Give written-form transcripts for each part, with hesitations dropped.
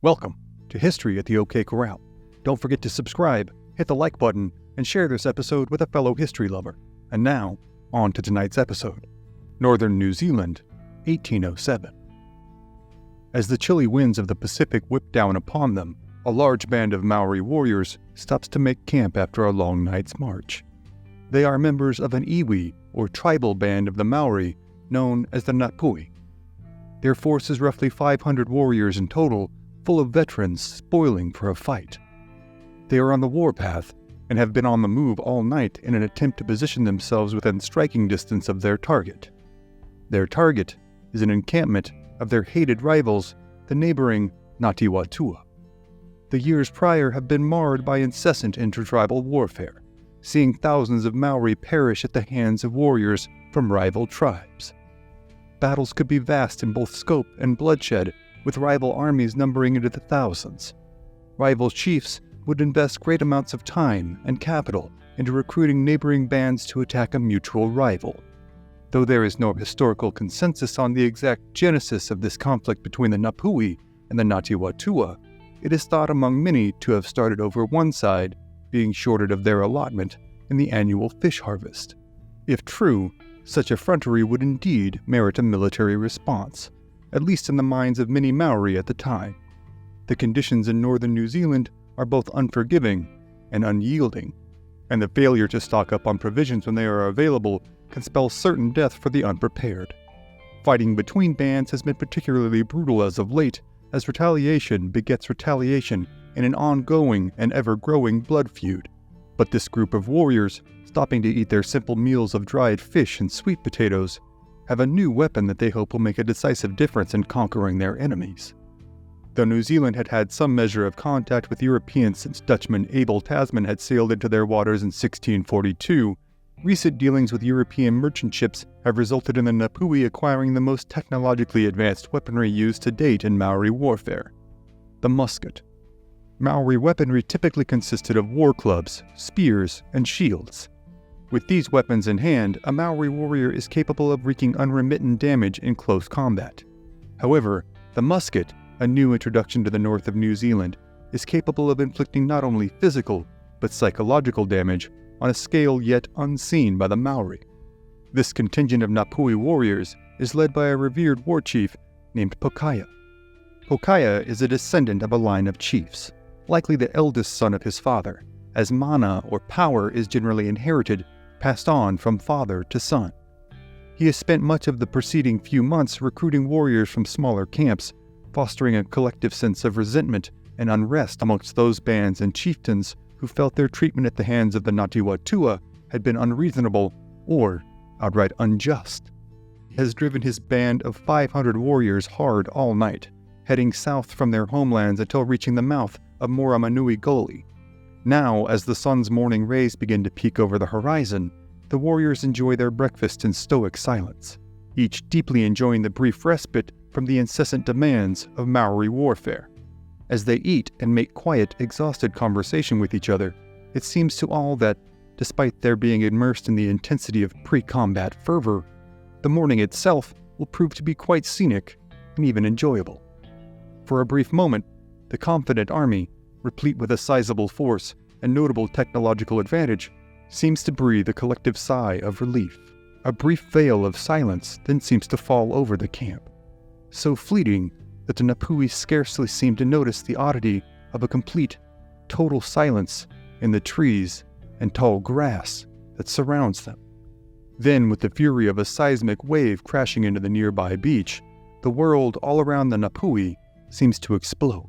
Welcome to History at the OK Corral. Don't forget to subscribe, hit the like button, and share this episode with a fellow history lover. And now, on to tonight's episode. Northern New Zealand, 1807. As the chilly winds of the Pacific whip down upon them, a large band of Maori warriors stops to make camp after a long night's march. They are members of an iwi, or tribal band of the Maori, known as the Ngapuhi. Their force is roughly 500 warriors in total, full of veterans spoiling for a fight. They are on the warpath and have been on the move all night in an attempt to position themselves within striking distance of their target. Their target is an encampment of their hated rivals, the neighboring Ngati Whatua. The years prior have been marred by incessant intertribal warfare, seeing thousands of Maori perish at the hands of warriors from rival tribes. Battles could be vast in both scope and bloodshed, with rival armies numbering into the thousands. Rival chiefs would invest great amounts of time and capital into recruiting neighboring bands to attack a mutual rival. Though there is no historical consensus on the exact genesis of this conflict between the Ngapuhi and the Ngati Whatua, it is thought among many to have started over one side being shorted of their allotment in the annual fish harvest. If true, such effrontery would indeed merit a military response, at least in the minds of many Maori at the time. The conditions in northern New Zealand are both unforgiving and unyielding, and the failure to stock up on provisions when they are available can spell certain death for the unprepared. Fighting between bands has been particularly brutal as of late, as retaliation begets retaliation in an ongoing and ever-growing blood feud. But this group of warriors, stopping to eat their simple meals of dried fish and sweet potatoes, have a new weapon that they hope will make a decisive difference in conquering their enemies. Though New Zealand had had some measure of contact with Europeans since Dutchman Abel Tasman had sailed into their waters in 1642, recent dealings with European merchant ships have resulted in the Ngapuhi acquiring the most technologically advanced weaponry used to date in Maori warfare: the musket. Maori weaponry typically consisted of war clubs, spears, and shields. With these weapons in hand, a Maori warrior is capable of wreaking unremitting damage in close combat. However, the musket, a new introduction to the north of New Zealand, is capable of inflicting not only physical, but psychological damage on a scale yet unseen by the Maori. This contingent of Ngapuhi warriors is led by a revered war chief named Pokaia. Pokaia is a descendant of a line of chiefs, likely the eldest son of his father, as mana or power is generally inherited, passed on from father to son. He has spent much of the preceding few months recruiting warriors from smaller camps, fostering a collective sense of resentment and unrest amongst those bands and chieftains who felt their treatment at the hands of the Ngati Whatua had been unreasonable or outright unjust. He has driven his band of 500 warriors hard all night, heading south from their homelands until reaching the mouth of Moramanui Gully. Now, as the sun's morning rays begin to peek over the horizon, the warriors enjoy their breakfast in stoic silence, each deeply enjoying the brief respite from the incessant demands of Maori warfare. As they eat and make quiet, exhausted conversation with each other, it seems to all that, despite their being immersed in the intensity of pre-combat fervor, the morning itself will prove to be quite scenic and even enjoyable. For a brief moment, the confident army, replete with a sizable force and notable technological advantage, seems to breathe a collective sigh of relief. A brief veil of silence then seems to fall over the camp, so fleeting that the Ngapuhi scarcely seem to notice the oddity of a complete, total silence in the trees and tall grass that surrounds them. Then, with the fury of a seismic wave crashing into the nearby beach, the world all around the Ngapuhi seems to explode.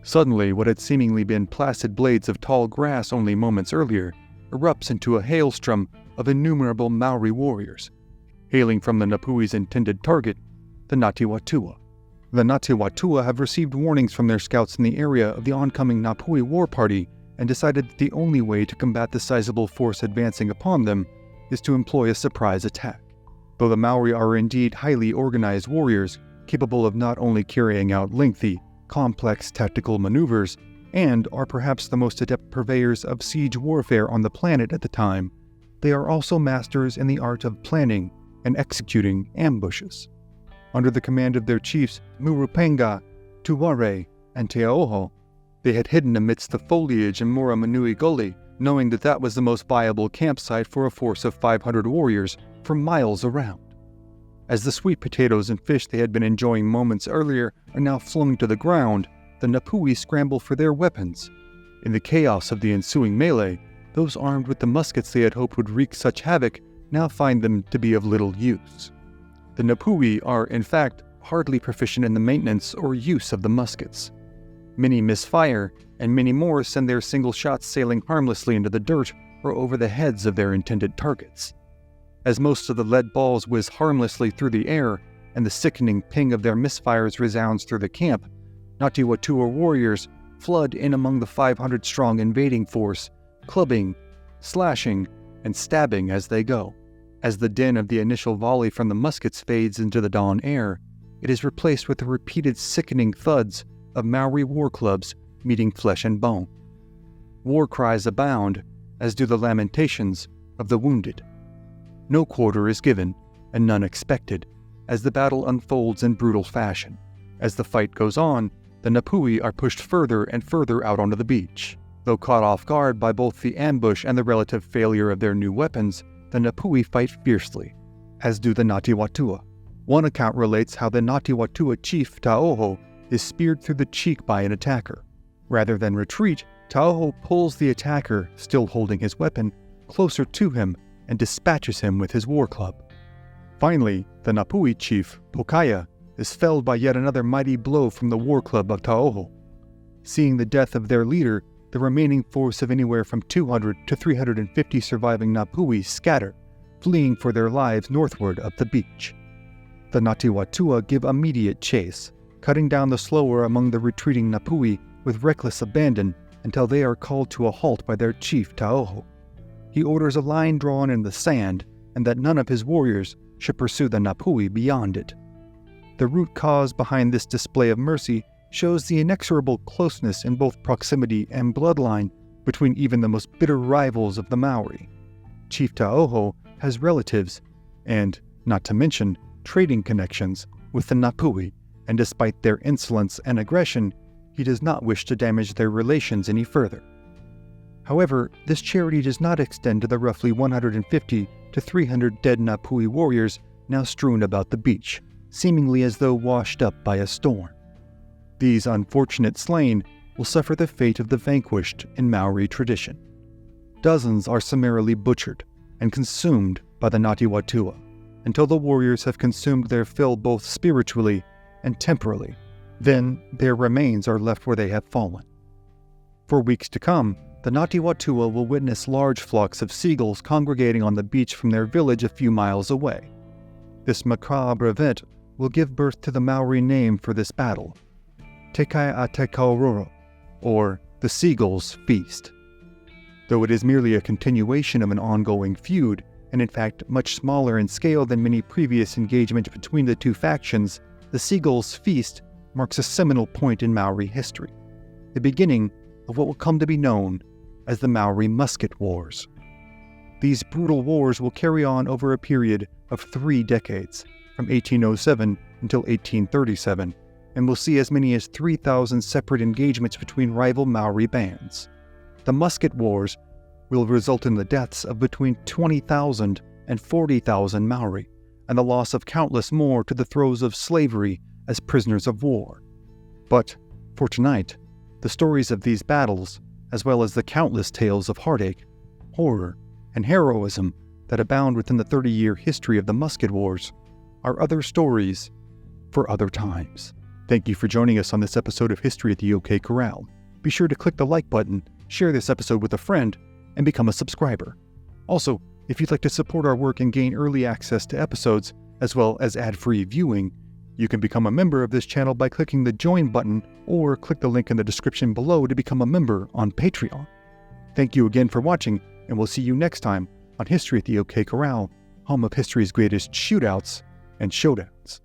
Suddenly, what had seemingly been placid blades of tall grass only moments earlier erupts into a hailstorm of innumerable Maori warriors, hailing from the Ngapuhi's intended target, the Ngati Whatua. The Ngati Whatua have received warnings from their scouts in the area of the oncoming Ngapuhi war party and decided that the only way to combat the sizable force advancing upon them is to employ a surprise attack. Though the Maori are indeed highly organized warriors, capable of not only carrying out lengthy, complex tactical maneuvers, and are perhaps the most adept purveyors of siege warfare on the planet at the time, they are also masters in the art of planning and executing ambushes. Under the command of their chiefs Murupenga, Tuware, and Te Aoho, they had hidden amidst the foliage in Muramanui Gully, knowing that that was the most viable campsite for a force of 500 warriors for miles around. As the sweet potatoes and fish they had been enjoying moments earlier are now flung to the ground, the Ngapuhi scramble for their weapons. In the chaos of the ensuing melee, those armed with the muskets they had hoped would wreak such havoc now find them to be of little use. The Ngapuhi are, in fact, hardly proficient in the maintenance or use of the muskets. Many misfire, and many more send their single shots sailing harmlessly into the dirt or over the heads of their intended targets. As most of the lead balls whiz harmlessly through the air, and the sickening ping of their misfires resounds through the camp, Ngati Whatua warriors flood in among the 500-strong invading force, clubbing, slashing, and stabbing as they go. As the din of the initial volley from the muskets fades into the dawn air, it is replaced with the repeated sickening thuds of Maori war clubs meeting flesh and bone. War cries abound, as do the lamentations of the wounded. No quarter is given, and none expected, as the battle unfolds in brutal fashion. As the fight goes on, the Ngapuhi are pushed further and further out onto the beach. Though caught off guard by both the ambush and the relative failure of their new weapons, the Ngapuhi fight fiercely, as do the Ngati Whatua. One account relates how the Ngati Whatua chief Taoho is speared through the cheek by an attacker. Rather than retreat, Taoho pulls the attacker, still holding his weapon, closer to him and dispatches him with his war club. Finally, the Ngapuhi chief, Pokaia, is felled by yet another mighty blow from the war club of Taoho. Seeing the death of their leader, the remaining force of anywhere from 200 to 350 surviving Ngapuhi scatter, fleeing for their lives northward up the beach. The Ngati Whatua give immediate chase, cutting down the slower among the retreating Ngapuhi with reckless abandon until they are called to a halt by their chief Taoho. He orders a line drawn in the sand and that none of his warriors should pursue the Ngapuhi beyond it. The root cause behind this display of mercy shows the inexorable closeness in both proximity and bloodline between even the most bitter rivals of the Maori. Chief Taoho has relatives and, not to mention, trading connections with the Ngapuhi, and despite their insolence and aggression, he does not wish to damage their relations any further. However, this charity does not extend to the roughly 150 to 300 dead Ngapuhi warriors now strewn about the beach, seemingly as though washed up by a storm. These unfortunate slain will suffer the fate of the vanquished in Maori tradition. Dozens are summarily butchered and consumed by the Ngati Whatua, until the warriors have consumed their fill both spiritually and temporally. Then their remains are left where they have fallen. For weeks to come, the Ngati Whatua will witness large flocks of seagulls congregating on the beach from their village a few miles away. This macabre event will give birth to the Maori name for this battle, Tekai a Te Kauroro, or the Seagulls' Feast. Though it is merely a continuation of an ongoing feud, and in fact much smaller in scale than many previous engagements between the two factions, the Seagulls' Feast marks a seminal point in Maori history, the beginning of what will come to be known as the Maori Musket Wars. These brutal wars will carry on over a period of 3 decades, from 1807 until 1837, and will see as many as 3,000 separate engagements between rival Maori bands. The Musket Wars will result in the deaths of between 20,000 and 40,000 Maori, and the loss of countless more to the throes of slavery as prisoners of war. But, for tonight, the stories of these battles, as well as the countless tales of heartache, horror, and heroism that abound within the 30-year history of the Musket Wars, are other stories for other times. Thank you for joining us on this episode of History at the OK Corral. Be sure to click the like button, share this episode with a friend, and become a subscriber. Also, if you'd like to support our work and gain early access to episodes, as well as ad-free viewing, you can become a member of this channel by clicking the join button or click the link in the description below to become a member on Patreon. Thank you again for watching, and we'll see you next time on History at the OK Corral, home of history's greatest shootouts and showdowns.